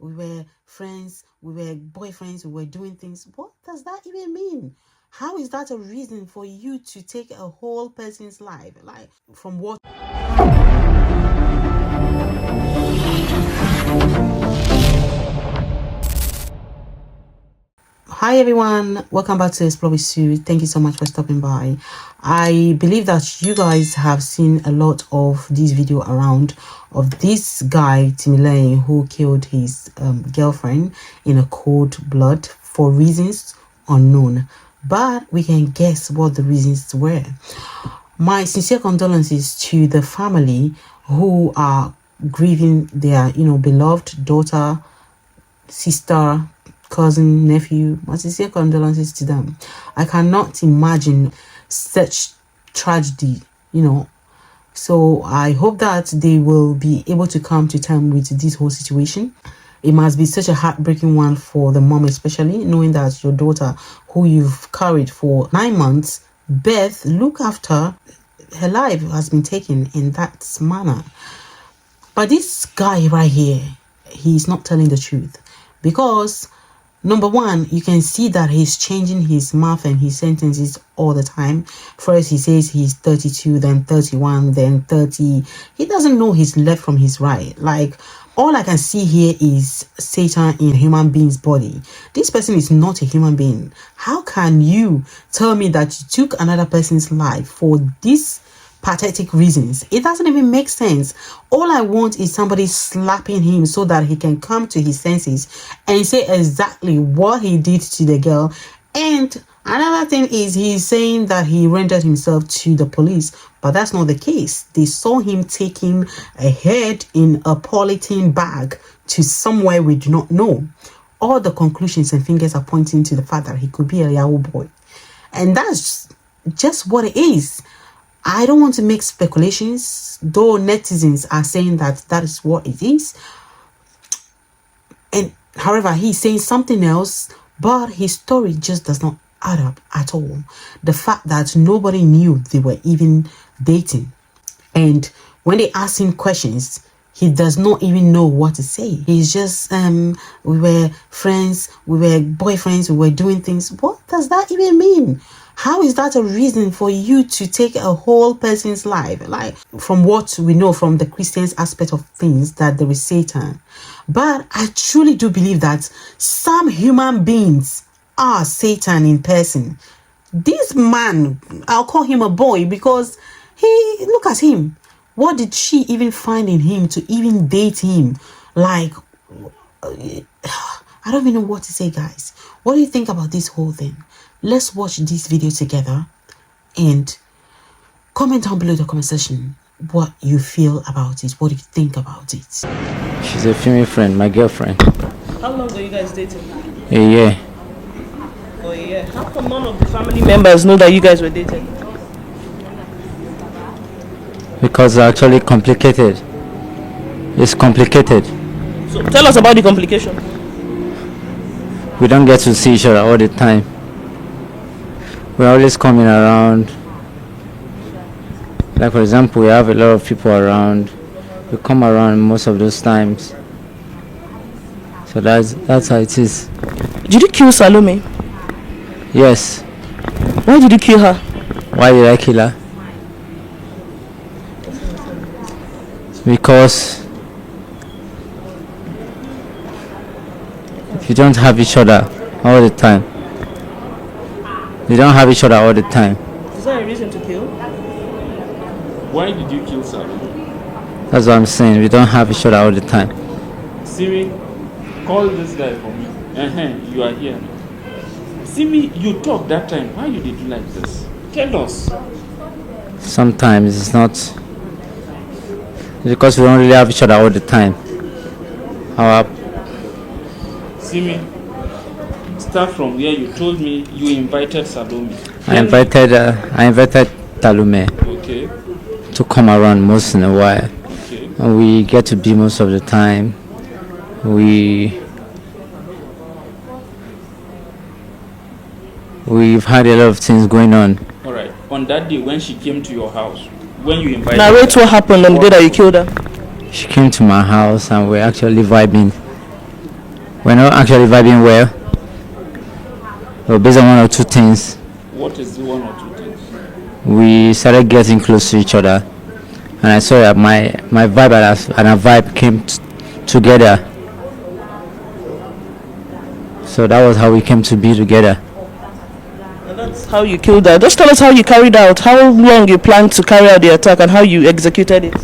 we were friends, we were boyfriends, we were doing things. What does that even mean? How is that a reason for you to take a whole person's life? Like, from what? Hi everyone, welcome back to Explore with Sue. Thank you so much for stopping by. I believe that you guys have seen a lot of this video around of this guy Timileyin who killed his girlfriend in a cold blood for reasons unknown, but we can guess what the reasons were. My sincere condolences to the family who are grieving their beloved daughter, sister, cousin, nephew. My sincere condolences to them. I cannot imagine such tragedy, So I hope that they will be able to come to terms with this whole situation. It must be such a heartbreaking one for the mom, especially knowing that your daughter, who you've carried for 9 months, birth, look after, her life has been taken in that manner. But this guy right here, he's not telling the truth, because number one, you can see that he's changing his mouth and his sentences all the time. First, he says he's 32, then 31, then 30. He doesn't know his left from his right. Like, all I can see here is Satan in a human being's body. This person is not a human being. How can you tell me that you took another person's life for these pathetic reasons? It doesn't even make sense. All I want is somebody slapping him so that he can come to his senses and say exactly what he did to the girl. And another thing is, he's saying that he rendered himself to the police, but that's not the case. They saw him taking a head in a polythene bag to somewhere we do not know. All the conclusions and fingers are pointing to the fact that he could be a Yahoo boy, and that's just what it is. I don't want to make speculations, though netizens are saying that that is what it is. And however, he's saying something else, but his story just does not add up at all. The fact that nobody knew they were even dating, and when they ask him questions, he does not even know what to say. He's just, we were friends, we were boyfriends, we were doing things. What does that even mean? How is that a reason for you to take a whole person's life? Like, from what we know from the Christian's aspect of things, that there is Satan. But I truly do believe that some human beings are Satan in person. This man, I'll call him a boy because look at him. What did she even find in him to even date him? Like, I don't even know what to say, guys. What do you think about this whole thing? Let's watch this video together and comment down below the comment section what you feel about it. What do you think about it? She's a female friend, my girlfriend. How long are you guys dating? A year. For a year. How come none of the family members know that you guys were dating? Because it's actually complicated. It's complicated. So tell us about the complication. We don't get to see each other all the time. We're always coming around. Like, for example, we have a lot of people around. We come around most of those times. So that's how it is. Did you kill Salome? Yes. Why did you kill her? Why did I kill her? Because if you don't have each other all the time, you don't have each other all the time. Is that a reason to kill? Why did you kill Salome? That's what I'm saying. We don't have each other all the time. Simi, call this guy for me. You are here. Simi, you talked that time. Why you did like this? Tell us. Sometimes it's not because we don't really have each other all the time. Simi, start from where you told me you invited Salome. I invited Talume Okay. to come around once in a while. Okay. And we get to be most of the time. We've had a lot of things going on. All right. On that day when she came to your house, when you invited Narrate what happened on the day that you killed her. She came to my house and we're actually vibing. we're not actually vibing well. But based on one or two things, What is the one or two things? we started getting close to each other, and I saw that my vibe and her vibe came together. So that was how we came to be together. And that's how you killed her. Just tell us how you carried out, how long you planned to carry out the attack, and how you executed it.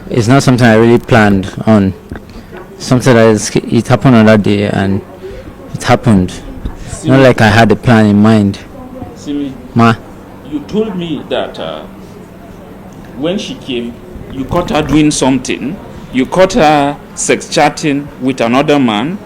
It's not something I really planned on. Something that it happened on that day, and it happened. Not like I had a plan in mind. Simi, Ma, you told me that when she came, you caught her doing something. You caught her sex chatting with another man.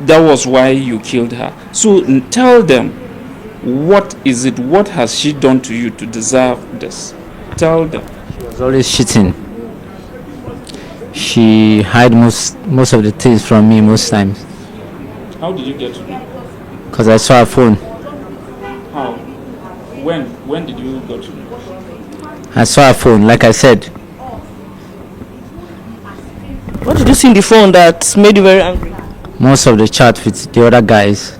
That was why you killed her. So tell them, what is it? What has she done to you to deserve this? Tell them. she was always cheating. She hid most of the things from me most times. How did you get to know? Because I saw her phone. How? When did you go to know? I saw her phone, like I said. What did you see in the phone that made you very angry? Most of the chat with the other guys.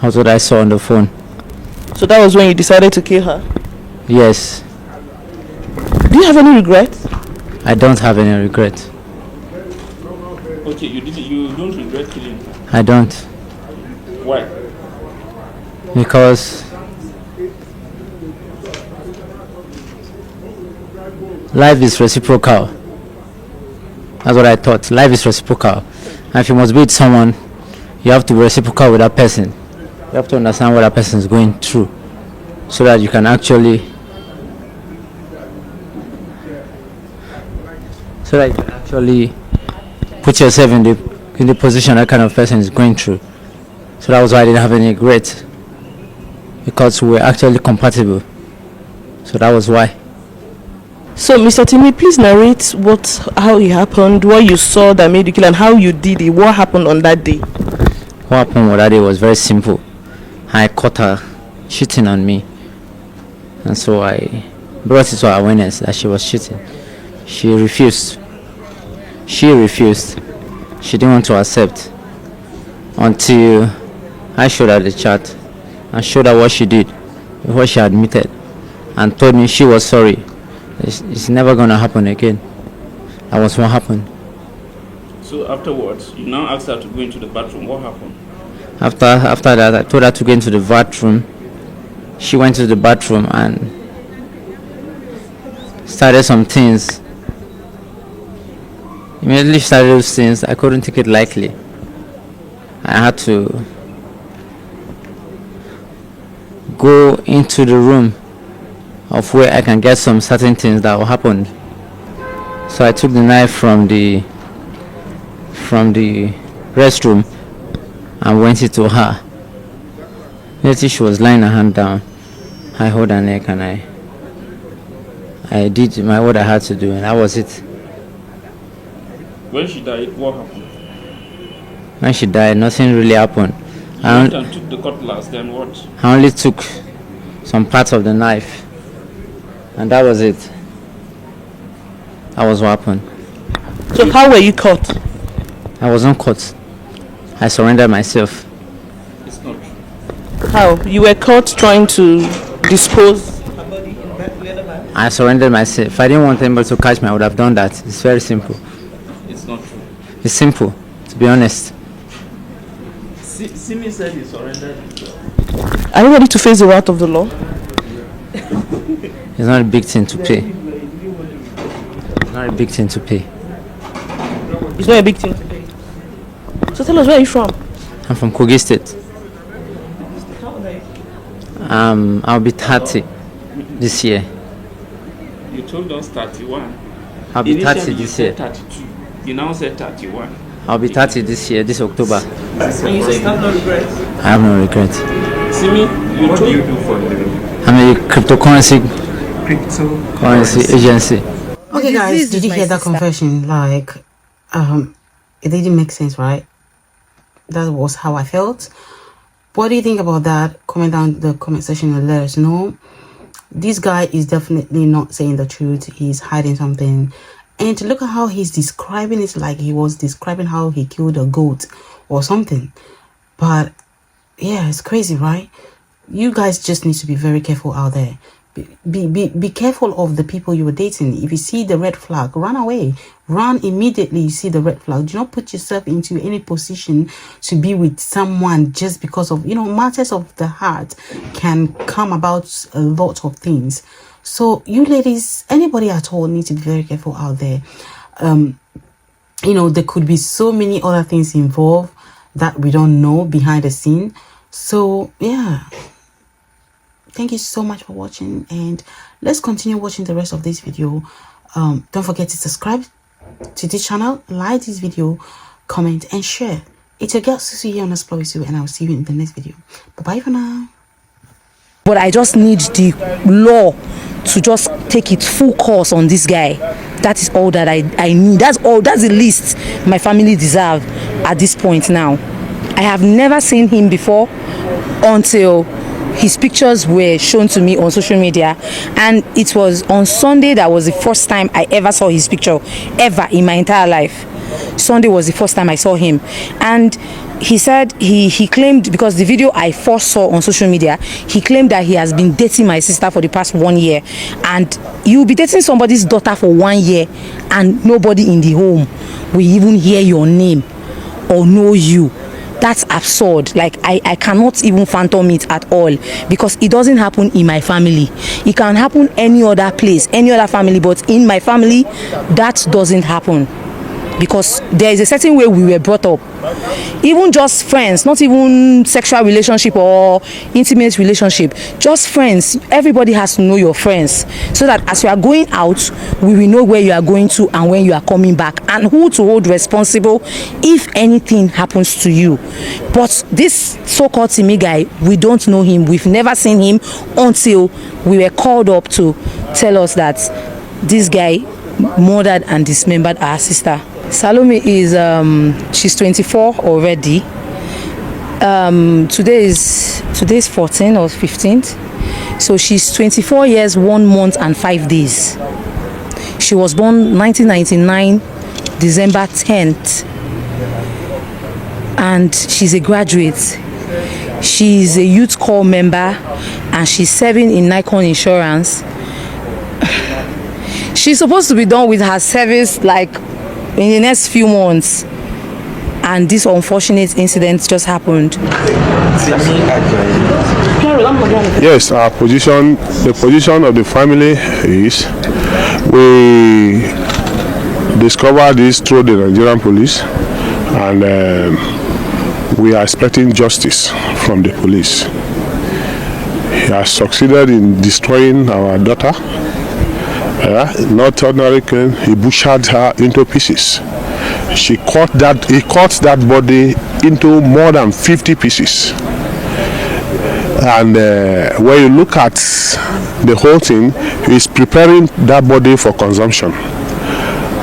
That's what I saw on the phone. So that was when you decided to kill her. Yes. Do you have any regrets? I don't have any regret. Okay, you don't regret killing her. I don't. Why? Because life is reciprocal. That's what I thought. Life is reciprocal. And if you must be with someone, you have to be reciprocal with that person. You have to understand what that person is going through, so that you can actually put yourself in the position that kind of person is going through. So that was why I didn't have any regret, because we were actually compatible. So that was why. So, Mr. Timmy, please narrate how it happened, what you saw that made you kill, and how you did it. What happened on that day? What happened on that day was very simple. I caught her cheating on me, and so I brought it to her awareness that she was cheating. She refused. She didn't want to accept until I showed her the chat and showed her what she did, what she admitted, and told me she was sorry. It's never gonna happen again. That was what happened. So afterwards, you now asked her to go into the bathroom. What happened? After that, I told her to go into the bathroom. She went to the bathroom and started some things. Immediately started those things. I couldn't take it lightly. I had to go into the room of where I can get some certain things that happened. So I took the knife from the restroom and went it to her. Immediately she was lying her hand down. I held her neck and I did what I had to do, and that was it. When she died, what happened? When she died, nothing really happened. You went and took the cutlass, then what? I only took some parts of the knife, and that was it. That was what happened. So how were you caught? I wasn't caught. I surrendered myself. It's not true. How? You were caught trying to dispose. I surrendered myself. If I didn't want anybody to catch me, I would have done that. It's very simple. It's not true. It's simple, to be honest. Simi said he surrendered himself. Are you ready to face the wrath of the law? It's not a big thing to pay. It's not a big thing to pay. It's not a big thing to pay. So tell us, where are you from? I'm from Kogi State. I'll be 30 this year. You told us 31. I'll be 30 Initially, you this said year. 32. You now said 31. I'll be 30 this year, this October. And you say you have no regrets. I have no regret. Simi, What do you do for a living? I'm a cryptocurrency Cryptocurrency. agency. Okay, guys, did you hear that confession? Like, it didn't make sense, right? That was how I felt. What do you think about that? Comment down in the comment section and let us know. This guy is definitely not saying the truth. He's hiding something, And look at how he's describing it, like he was describing how he killed a goat or something. But yeah, it's crazy, right? You guys just need to be very careful out there. Be careful of the people you are dating. If you see the red flag, run away. Run immediately. You see the red flag. Do not put yourself into any position to be with someone just because of, matters of the heart can come about a lot of things. So you ladies, anybody at all, need to be very careful out there. There could be so many other things involved that we don't know behind the scene. So yeah, thank you so much for watching, and let's continue watching the rest of this video. Don't forget to subscribe to this channel, like this video, comment and share. It's your girl Susu here on Explore with Sue, and I'll see you in the next video. Bye bye for now. But I just need the law to just take its full course on this guy. That is all that I need. That's the least my family deserve at this point now. I have never seen him before until his pictures were shown to me on social media, and it was on Sunday that was the first time I ever saw his picture ever in my entire life. Sunday was the first time I saw him, and he said he claimed, because the video I first saw on social media, he claimed that he has been dating my sister for the past 1 year, and you'll be dating somebody's daughter for 1 year and nobody in the home will even hear your name or know you. That's absurd. Like, I cannot even fathom it at all, because it doesn't happen in my family. It can happen any other place, any other family, but in my family that doesn't happen, because there is a certain way we were brought up. Even just friends, not even sexual relationship or intimate relationship, just friends. Everybody has to know your friends, so that as you are going out, we will know where you are going to and when you are coming back, and who to hold responsible if anything happens to you. But this so-called Timi guy, we don't know him. We've never seen him until we were called up to tell us that this guy murdered and dismembered our sister. Salome is she's 24 already. Today is 14th or 15th, so she's 24 years 1 month and 5 days. She was born 1999 December 10th, and she's a graduate. She's a youth corps member, and she's serving in Nikon Insurance. She's supposed to be done with her service like in the next few months, and this unfortunate incident just happened. Yes, the position of the family is, we discovered this through the Nigerian police, and we are expecting justice from the police. He has succeeded in destroying our daughter. Not ordinary killing, he butchered her into pieces. He cut that body into more than 50 pieces. And when you look at the whole thing, he's preparing that body for consumption,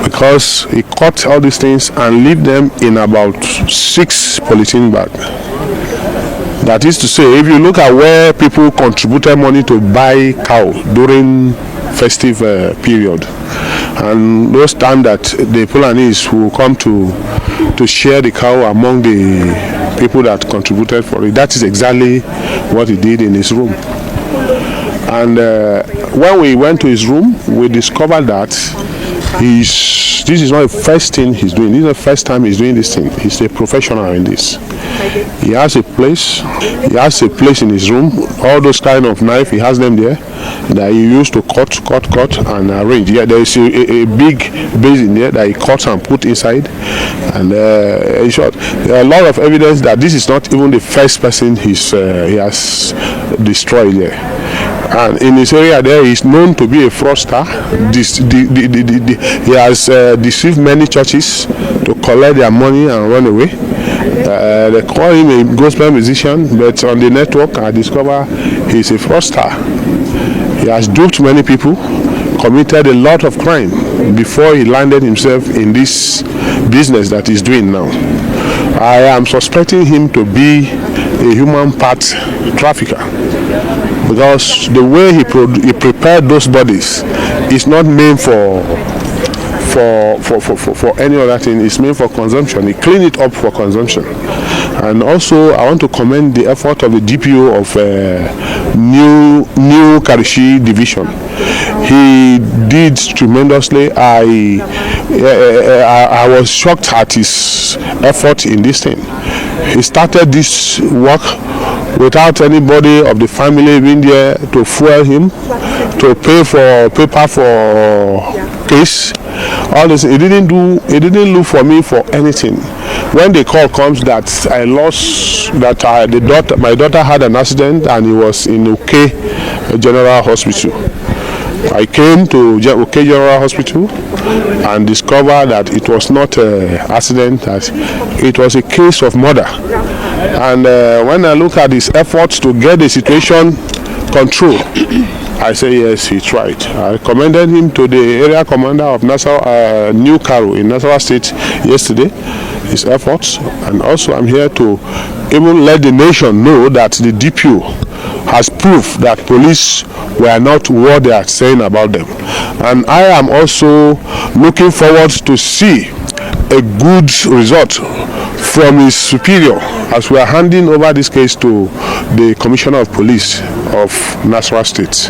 because he cut all these things and leave them in about 6 polythene bags. That is to say, if you look at where people contributed money to buy cow during festive period, and those time that the Fulanis will come to share the cow among the people that contributed for it, that is exactly what he did in his room. And when we went to his room, we discovered that this is not the first thing he's doing. This is the first time he's doing this thing. He's a professional in this. He has a place. He has a place in his room. All those kind of knife, he has them there that he used to cut and arrange. Yeah, there is a big basin there that he cuts and put inside. And in short, there are a lot of evidence that this is not even the first person he has destroyed there. And in his area there, he is known to be a fraudster. He has deceived many churches to collect their money and run away. They call him a gospel musician, but on the network I discover he's a fraudster. He has duped many people, committed a lot of crime before he landed himself in this business that he's doing now. I am suspecting him to be a human part trafficker, because the way he prepared those bodies is not meant for for any other thing. It's meant for consumption. He clean it up for consumption. And also, I want to commend the effort of the DPO of New Karishi Division. He did tremendously. I was shocked at his effort in this thing. He started this work without anybody of the family being there to fuel him, to pay for paper for case. All this, he didn't look for me for anything. When the call comes that I lost, that my daughter had an accident and he was in OK General Hospital, I came to OK General Hospital and discovered that it was not an accident, that it was a case of murder. And when I look at his efforts to get the situation controlled, I say yes, he tried. I commended him to the area commander of New Karo in Nasarawa State yesterday, his efforts. And also I'm here to even let the nation know that the DPO has proof that police were not what they are saying about them. And I am also looking forward to see a good result from his superior as we are handing over this case to the Commissioner of Police of Nasarawa State.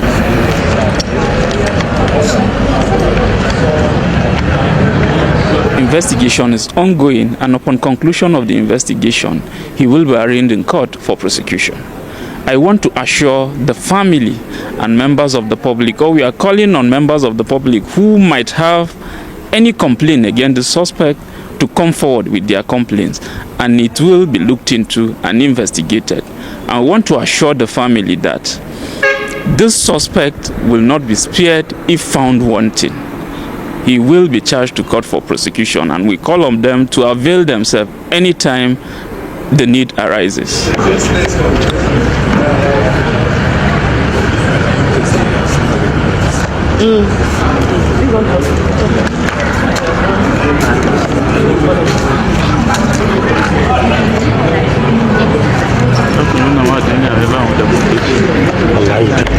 Investigation is ongoing, and upon conclusion of the investigation, he will be arraigned in court for prosecution. I want to assure the family and members of the public, or we are calling on members of the public who might have any complaint against the suspect, to come forward with their complaints, and it will be looked into and investigated. I want to assure the family that this suspect will not be spared if found wanting. He will be charged to court for prosecution, and we call on them to avail themselves anytime the need arises. Light.